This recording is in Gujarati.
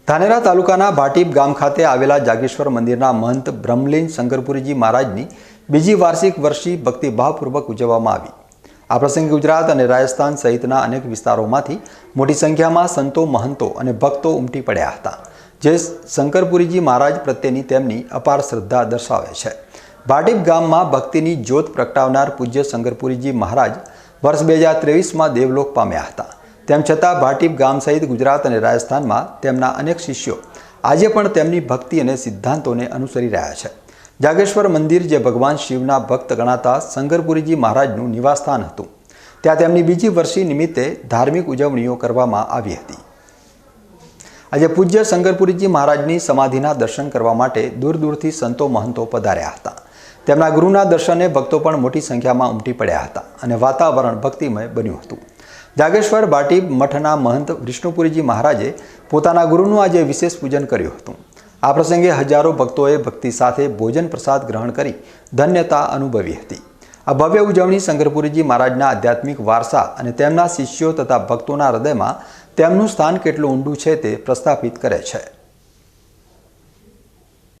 ધાનેરા તાલુકાના ભાટીપ ગામ ખાતે આવેલા જાગેશ્વર મંદિરના મહંત બ્રહ્મલીન શંકરપુરીજી મહારાજની બીજી વાર્ષિક વર્ષી ભક્તિભાવપૂર્વક ઉજવવામાં આવી। આ પ્રસંગે ગુજરાત અને રાજસ્થાન સહિતના અનેક વિસ્તારોમાંથી મોટી સંખ્યામાં સંતો, મહંતો અને ભક્તો ઉમટી પડ્યા હતા, જે શંકરપુરીજી મહારાજ પ્રત્યેની તેમની અપાર શ્રદ્ધા દર્શાવે છે। ભાટીપ ગામમાં ભક્તિની જ્યોત પ્રગટાવનાર પૂજ્ય શંકરપુરીજી મહારાજ વર્ષ 2023માં દેવલોક પામ્યા હતા। તેમ છતાં ભાટીપ ગામ સહિત ગુજરાત અને રાજસ્થાનમાં તેમના અનેક શિષ્યો આજે પણ તેમની ભક્તિ અને સિદ્ધાંતોને અનુસરી રહ્યા છે। જાગેશ્વર મંદિર, જે ભગવાન શિવના ભક્ત ગણાતા શંકરપુરીજી મહારાજનું નિવાસસ્થાન હતું, ત્યાં તેમની બીજી વર્ષી નિમિત્તે ધાર્મિક ઉજવણીઓ કરવામાં આવી હતી। આજે પૂજ્ય શંકરપુરીજી મહારાજની સમાધિના દર્શન કરવા માટે દૂર દૂરથી સંતો, મહંતો પધાર્યા હતા। તેમના ગુરુના દર્શને ભક્તો પણ મોટી સંખ્યામાં ઉમટી પડ્યા હતા અને વાતાવરણ ભક્તિમય બન્યું હતું। જાગેશ્વર ભાટીપ મઠના મહંત વિષ્ણુપુરીજી મહારાજે પોતાના ગુરુનું આજે વિશેષ પૂજન કર્યું હતું। આ પ્રસંગે હજારો ભક્તોએ ભક્તિ સાથે ભોજન પ્રસાદ ગ્રહણ કરી ધન્યતા અનુભવી હતી। આ ભવ્ય ઉજવણી શંકરપુરીજી મહારાજના આધ્યાત્મિક વારસા અને તેમના શિષ્યો તથા ભક્તોના હૃદયમાં તેમનું સ્થાન કેટલું ઊંડું છે તે પ્રસ્થાપિત કરે છે।